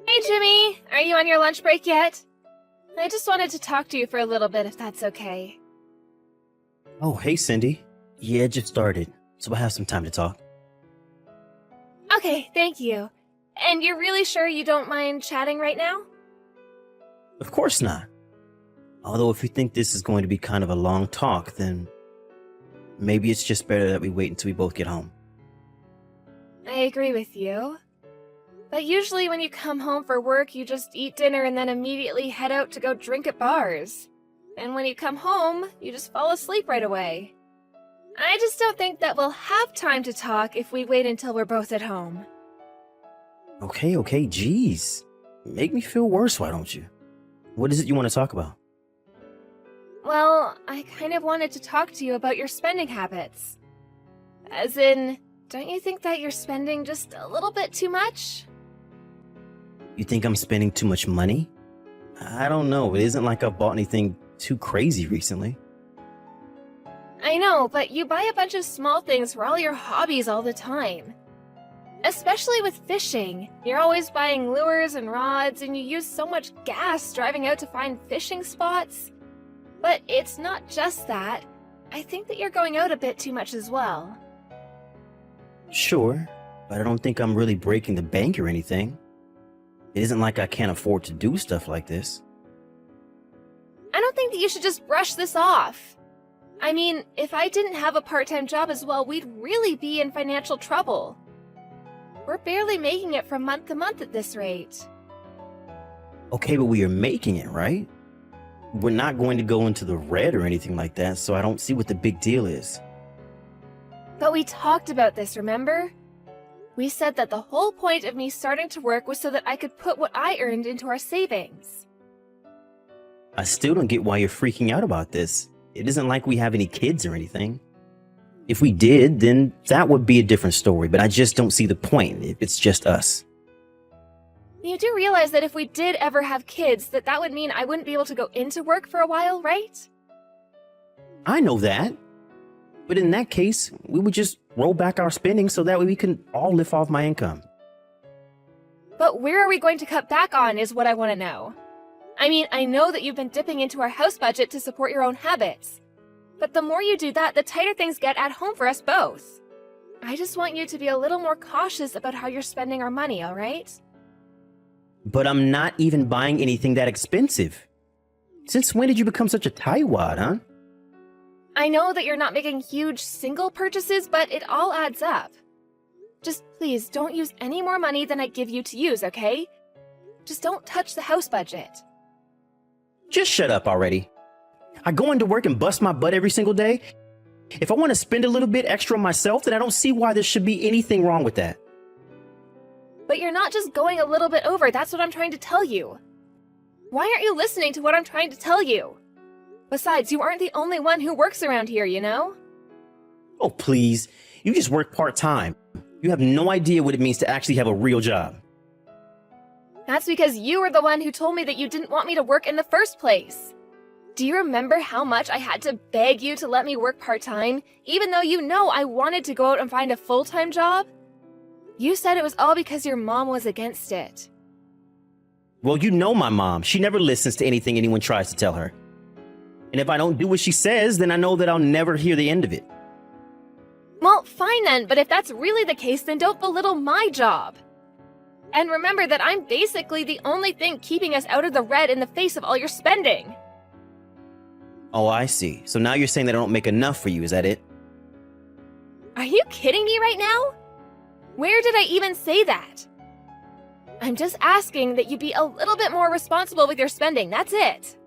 Hey, Jimmy! Are you on your lunch break yet? I just wanted to talk to you for a little bit, if that's okay. Oh, hey, Cindy. Yeah, it just started, so I have some time to talk. Okay, thank you. And you're really sure you don't mind chatting right now? Of course not. Although if you think this is going to be kind of a long talk, then maybe it's just better that we wait until we both get home. I agree with you. But usually when you come home for work, you just eat dinner and then immediately head out to go drink at bars. And when you come home, you just fall asleep right away. I just don't think that we'll have time to talk if we wait until we're both at home. Okay, geez. Make me feel worse, why don't you? What is it you want to talk about? Well, I kind of wanted to talk to you about your spending habits. As in, don't you think that you're spending just a little bit too much? You think I'm spending too much money? I don't know. It isn't like I've bought anything too crazy recently. I know, but you buy a bunch of small things for all your hobbies all the time. Especially with fishing. You're always buying lures and rods, and you use so much gas driving out to find fishing spots. But it's not just that. I think that you're going out a bit too much as well. Sure, but I don't think I'm really breaking the bank or anything. It isn't like I can't afford to do stuff like this. I don't think that you should just brush this off. I mean, if I didn't have a part-time job as well, we'd really be in financial trouble. We're barely making it from month to month at this rate. Okay, but we are making it, right? We're not going to go into the red or anything like that, so I don't see what the big deal is. But we talked about this, remember? We said that the whole point of me starting to work was so that I could put what I earned into our savings. I still don't get why you're freaking out about this. It isn't like we have any kids or anything. If we did, then that would be a different story, but I just don't see the point if it's just us. You do realize that if we did ever have kids, that would mean I wouldn't be able to go into work for a while, right? I know that. But in that case, we would just roll back our spending so that way we can all live off my income. But where are we going to cut back on is what I want to know. I mean, I know that you've been dipping into our house budget to support your own habits. But the more you do that, the tighter things get at home for us both. I just want you to be a little more cautious about how you're spending our money, all right? But I'm not even buying anything that expensive. Since when did you become such a tightwad, huh? I know that you're not making huge single purchases, but it all adds up. Just please don't use any more money than I give you to use, okay? Just don't touch the house budget. Just shut up already. I go into work and bust my butt every single day. If I want to spend a little bit extra on myself, then I don't see why there should be anything wrong with that. But you're not just going a little bit over, that's what I'm trying to tell you. Why aren't you listening to what I'm trying to tell you? Besides, you aren't the only one who works around here, you know? Oh, please. You just work part-time. You have no idea what it means to actually have a real job. That's because you were the one who told me that you didn't want me to work in the first place. Do you remember how much I had to beg you to let me work part-time, even though you know I wanted to go out and find a full-time job? You said it was all because your mom was against it. Well, you know my mom. She never listens to anything anyone tries to tell her. And if I don't do what she says, then I know that I'll never hear the end of it. Well, fine then, but if that's really the case, then don't belittle my job. And remember that I'm basically the only thing keeping us out of the red in the face of all your spending. Oh, I see. So now you're saying that I don't make enough for you, is that it? Are you kidding me right now? Where did I even say that? I'm just asking that you be a little bit more responsible with your spending, that's it.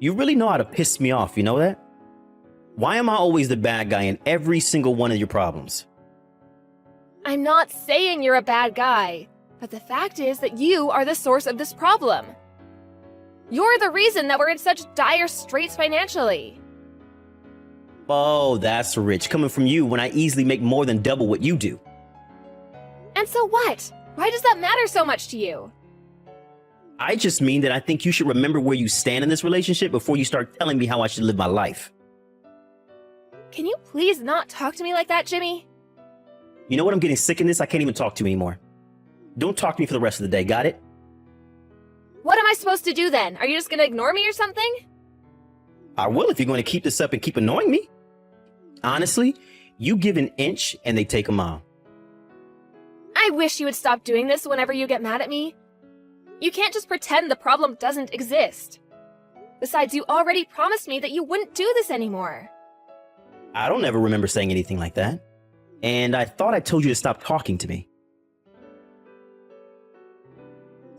You really know how to piss me off, you know that? Why am I always the bad guy in every single one of your problems? I'm not saying you're a bad guy, but the fact is that you are the source of this problem. You're the reason that we're in such dire straits financially. Oh, that's rich, coming from you when I easily make more than double what you do. And so what? Why does that matter so much to you? I just mean that I think you should remember where you stand in this relationship before you start telling me how I should live my life. Can you please not talk to me like that, Jimmy? You know what? I'm getting sick of this. I can't even talk to you anymore. Don't talk to me for the rest of the day, got it? What am I supposed to do then? Are you just gonna ignore me or something? I will if you're going to keep this up and keep annoying me. Honestly, you give an inch and they take a mile. I wish you would stop doing this whenever you get mad at me. You can't just pretend the problem doesn't exist. Besides, you already promised me that you wouldn't do this anymore. I don't ever remember saying anything like that. And I thought I told you to stop talking to me.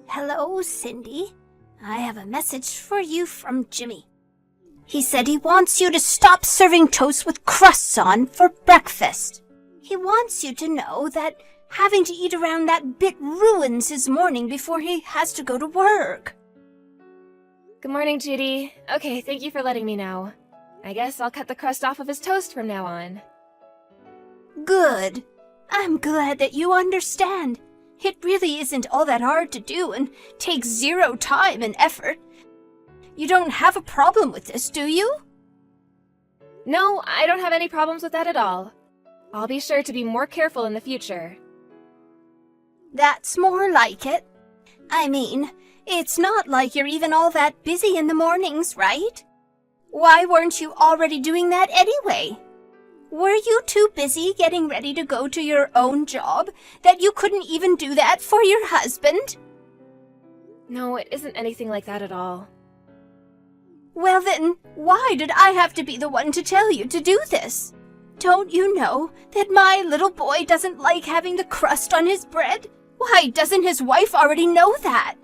Hello, Cindy. I have a message for you from Jimmy. He said he wants you to stop serving toast with crusts on for breakfast. He wants you to know that having to eat around that bit ruins his morning before he has to go to work. Good morning, Judy. Okay, thank you for letting me know. I guess I'll cut the crust off of his toast from now on. Good. I'm glad that you understand. It really isn't all that hard to do and takes zero time and effort. You don't have a problem with this, do you? No, I don't have any problems with that at all. I'll be sure to be more careful in the future. That's more like it. I mean, it's not like you're even all that busy in the mornings, right? Why weren't you already doing that anyway? Were you too busy getting ready to go to your own job that you couldn't even do that for your husband? No, it isn't anything like that at all. Well then, why did I have to be the one to tell you to do this? Don't you know that my little boy doesn't like having the crust on his bread? Why doesn't his wife already know that?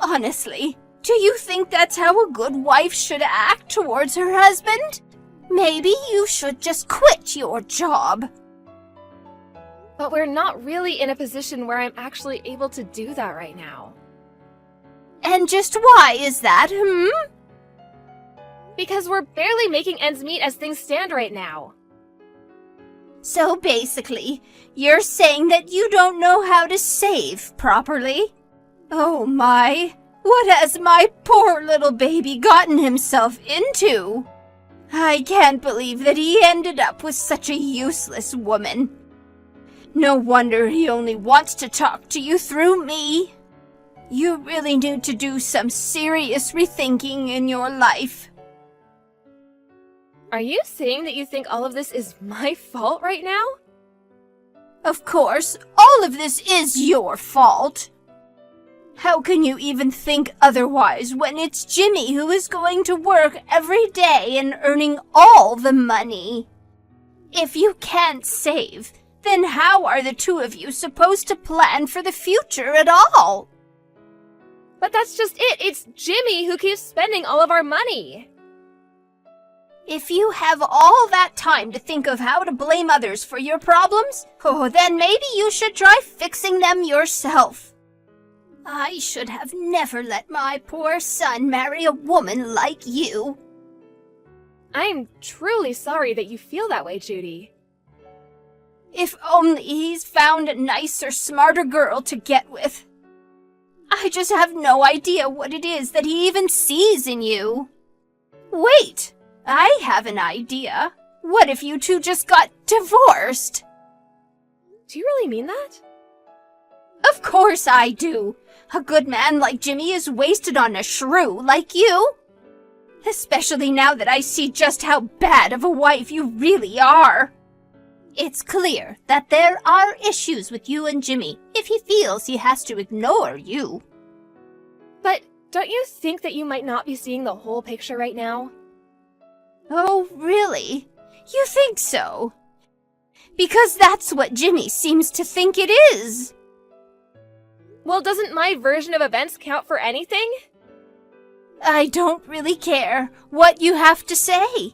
Honestly, do you think that's how a good wife should act towards her husband? Maybe you should just quit your job. But we're not really in a position where I'm actually able to do that right now. And just why is that, Because we're barely making ends meet as things stand right now. So basically, you're saying that you don't know how to save properly? Oh my, what has my poor little baby gotten himself into? I can't believe that he ended up with such a useless woman. No wonder he only wants to talk to you through me. You really need to do some serious rethinking in your life. Are you saying that you think all of this is my fault right now? Of course, all of this is your fault. How can you even think otherwise when it's Jimmy who is going to work every day and earning all the money? If you can't save, then how are the two of you supposed to plan for the future at all? But that's just it. It's Jimmy who keeps spending all of our money. If you have all that time to think of how to blame others for your problems, then maybe you should try fixing them yourself. I should have never let my poor son marry a woman like you. I'm truly sorry that you feel that way, Judy. If only he's found a nicer, smarter girl to get with. I just have no idea what it is that he even sees in you. Wait, I have an idea. What if you two just got divorced? Do you really mean that? Of course I do. A good man like Jimmy is wasted on a shrew like you. Especially now that I see just how bad of a wife you really are. It's clear that there are issues with you and Jimmy if he feels he has to ignore you. But don't you think that you might not be seeing the whole picture right now? Oh, really? You think so? Because that's what Jimmy seems to think it is. Well, doesn't my version of events count for anything? I don't really care what you have to say.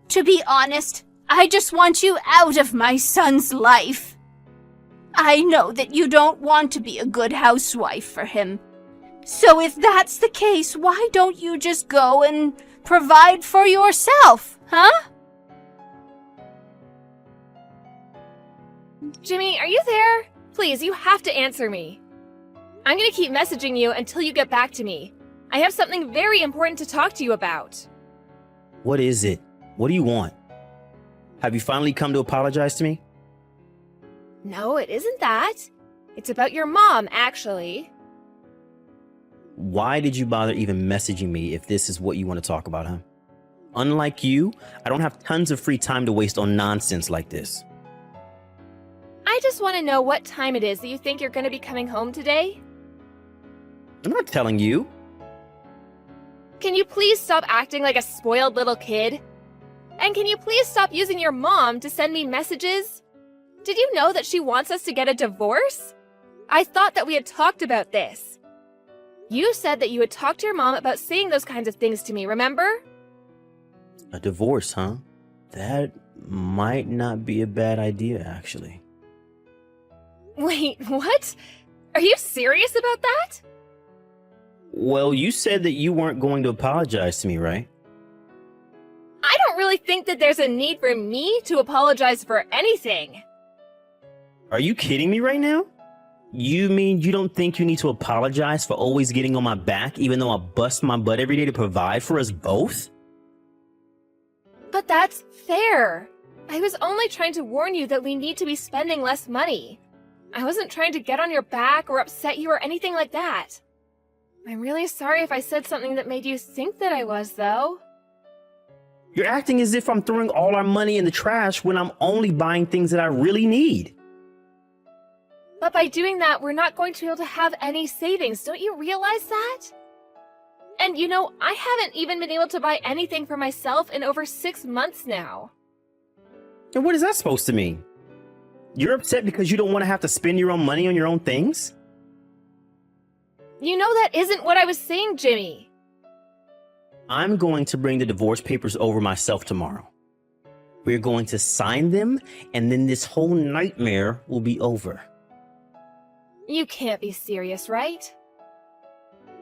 To be honest, I just want you out of my son's life. I know that you don't want to be a good housewife for him. So if that's the case, why don't you just go and provide for yourself, huh? Jimmy, are you there? Please, you have to answer me. I'm gonna keep messaging you until you get back to me. I have something very important to talk to you about. What is it? What do you want? Have you finally come to apologize to me? No, it isn't that. It's about your mom, actually. Why did you bother even messaging me if this is what you want to talk about, huh? Unlike you, I don't have tons of free time to waste on nonsense like this. I just want to know what time it is that you think you're going to be coming home today. I'm not telling you. Can you please stop acting like a spoiled little kid? And can you please stop using your mom to send me messages? Did you know that she wants us to get a divorce? I thought that we had talked about this. You said that you would talk to your mom about saying those kinds of things to me, remember? A divorce, huh? That might not be a bad idea, actually. Wait, what? Are you serious about that? Well, you said that you weren't going to apologize to me, right? I don't really think that there's a need for me to apologize for anything. Are you kidding me right now? You mean you don't think you need to apologize for always getting on my back even though I bust my butt every day to provide for us both? But that's fair. I was only trying to warn you that we need to be spending less money. I wasn't trying to get on your back or upset you or anything like that. I'm really sorry if I said something that made you think that I was, though. You're acting as if I'm throwing all our money in the trash when I'm only buying things that I really need. But by doing that, we're not going to be able to have any savings. Don't you realize that? And you know, I haven't even been able to buy anything for myself in over 6 months now. And what is that supposed to mean? You're upset because you don't want to have to spend your own money on your own things? You know that isn't what I was saying, Jimmy. I'm going to bring the divorce papers over myself tomorrow. We're going to sign them, and then this whole nightmare will be over. You can't be serious, right?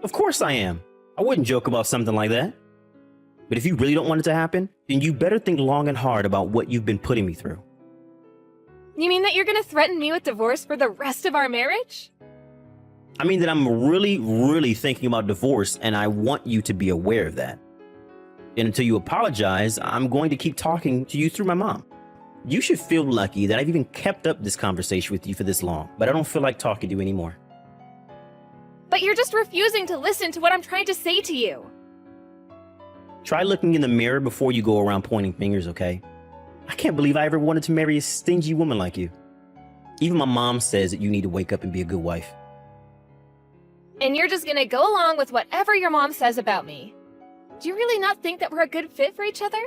Of course I am. I wouldn't joke about something like that. But if you really don't want it to happen, then you better think long and hard about what you've been putting me through. You mean that you're gonna threaten me with divorce for the rest of our marriage? I mean that I'm really thinking about divorce, and I want you to be aware of that. And until you apologize, I'm going to keep talking to you through my mom. You should feel lucky that I've even kept up this conversation with you for this long, but I don't feel like talking to you anymore. But you're just refusing to listen to what I'm trying to say to you. Try looking in the mirror before you go around pointing fingers, okay? I can't believe I ever wanted to marry a stingy woman like you. Even my mom says that you need to wake up and be a good wife. And you're just gonna go along with whatever your mom says about me. Do you really not think that we're a good fit for each other?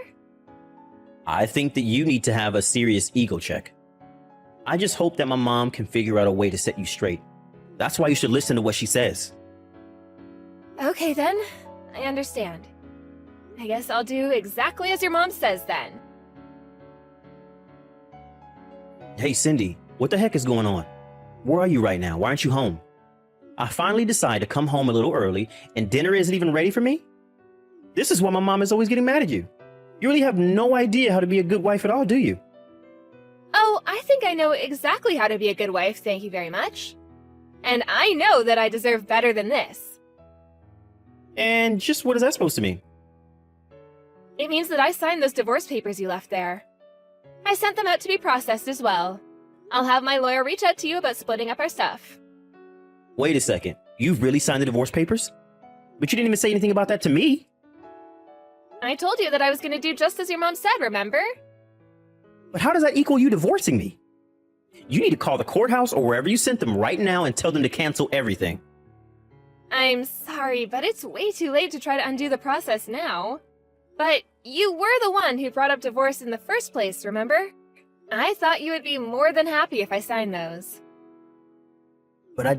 I think that you need to have a serious ego check. I just hope that my mom can figure out a way to set you straight. That's why you should listen to what she says. Okay then, I understand. I guess I'll do exactly as your mom says then. Hey Cindy, what the heck is going on? Where are you right now? Why aren't you home? I finally decided to come home a little early and dinner isn't even ready for me? This is why my mom is always getting mad at you. You really have no idea how to be a good wife at all, do you? Oh, I think I know exactly how to be a good wife, thank you very much. And I know that I deserve better than this. And just what is that supposed to mean? It means that I signed those divorce papers you left there. I sent them out to be processed as well. I'll have my lawyer reach out to you about splitting up our stuff. Wait a second. You've really signed the divorce papers? But you didn't even say anything about that to me. I told you that I was going to do just as your mom said, remember? But how does that equal you divorcing me? You need to call the courthouse or wherever you sent them right now and tell them to cancel everything. I'm sorry, but it's way too late to try to undo the process now. But you were the one who brought up divorce in the first place, remember? I thought you would be more than happy if I signed those. But I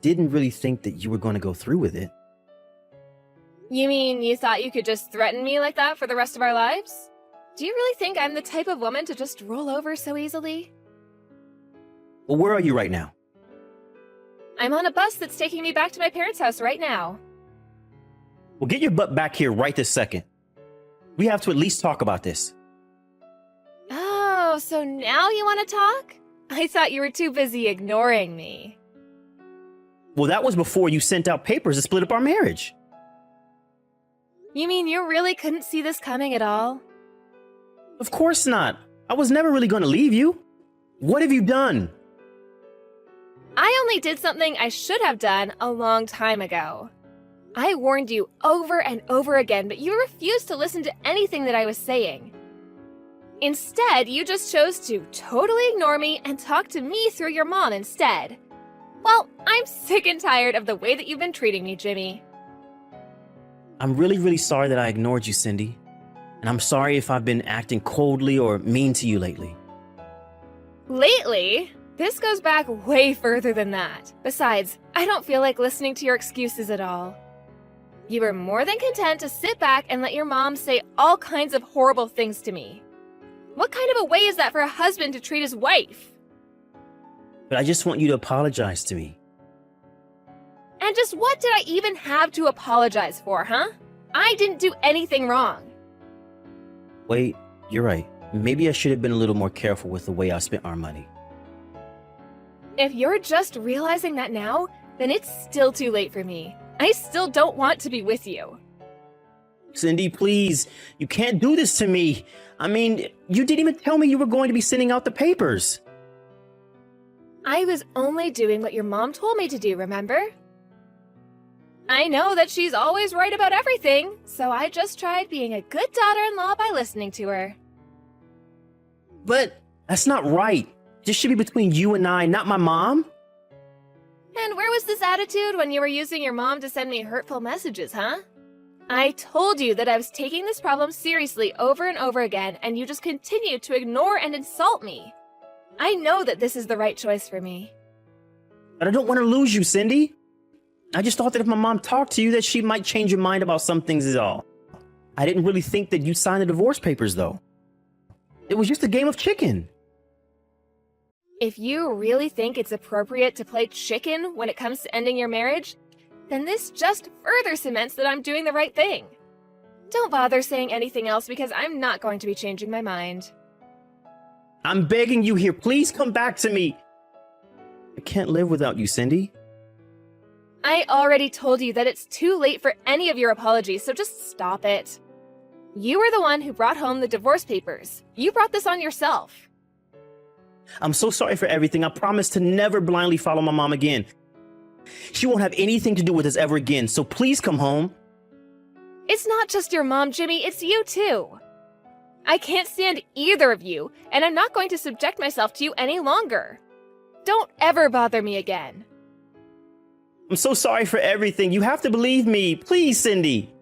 didn't really think that you were going to go through with it. You mean you thought you could just threaten me like that for the rest of our lives? Do you really think I'm the type of woman to just roll over so easily? Well, where are you right now? I'm on a bus that's taking me back to my parents' house right now. Well, get your butt back here right this second. We have to at least talk about this. Oh, so now you want to talk? I thought you were too busy ignoring me. Well, that was before you sent out papers to split up our marriage. You mean you really couldn't see this coming at all? Of course not. I was never really going to leave you. What have you done? I only did something I should have done a long time ago. I warned you over and over again, but you refused to listen to anything that I was saying. Instead, you just chose to totally ignore me and talk to me through your mom instead. Well, I'm sick and tired of the way that you've been treating me, Jimmy. I'm really, really sorry that I ignored you, Cindy. And I'm sorry if I've been acting coldly or mean to you lately. Lately? This goes back way further than that. Besides, I don't feel like listening to your excuses at all. You were more than content to sit back and let your mom say all kinds of horrible things to me. What kind of a way is that for a husband to treat his wife? But I just want you to apologize to me. And just what did I even have to apologize for, huh? I didn't do anything wrong. Wait, you're right. Maybe I should have been a little more careful with the way I spent our money. If you're just realizing that now, then it's still too late for me. I still don't want to be with you. Cindy, please. You can't do this to me. I mean, you didn't even tell me you were going to be sending out the papers. I was only doing what your mom told me to do, remember? I know that she's always right about everything, so I just tried being a good daughter-in-law by listening to her. But that's not right. This should be between you and I, not my mom. And where was this attitude when you were using your mom to send me hurtful messages, huh? I told you that I was taking this problem seriously over and over again, and you just continued to ignore and insult me. I know that this is the right choice for me. But I don't want to lose you, Cindy. I just thought that if my mom talked to you that she might change your mind about some things is all. I didn't really think that you'd sign the divorce papers, though. It was just a game of chicken. If you really think it's appropriate to play chicken when it comes to ending your marriage, then this just further cements that I'm doing the right thing. Don't bother saying anything else because I'm not going to be changing my mind. I'm begging you here, please come back to me. I can't live without you, Cindy. I already told you that it's too late for any of your apologies, so just stop it. You were the one who brought home the divorce papers. You brought this on yourself. I'm so sorry for everything. I promise to never blindly follow my mom again. She won't have anything to do with us ever again, so please come home. It's not just your mom, Jimmy, it's you too. I can't stand either of you, and I'm not going to subject myself to you any longer. Don't ever bother me again. I'm so sorry for everything. You have to believe me. Please, Cindy.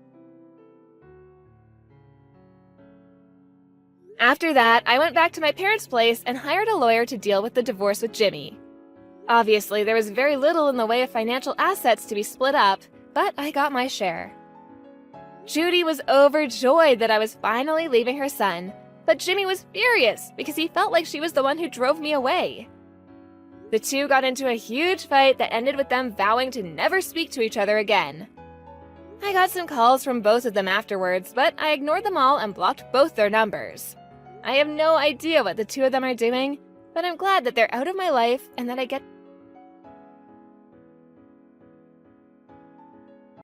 After that, I went back to my parents' place and hired a lawyer to deal with the divorce with Jimmy. Obviously, there was very little in the way of financial assets to be split up, but I got my share. Judy was overjoyed that I was finally leaving her son, but Jimmy was furious because he felt like she was the one who drove me away. The two got into a huge fight that ended with them vowing to never speak to each other again. I got some calls from both of them afterwards, but I ignored them all and blocked both their numbers. I have no idea what the two of them are doing, but I'm glad that they're out of my life and that I get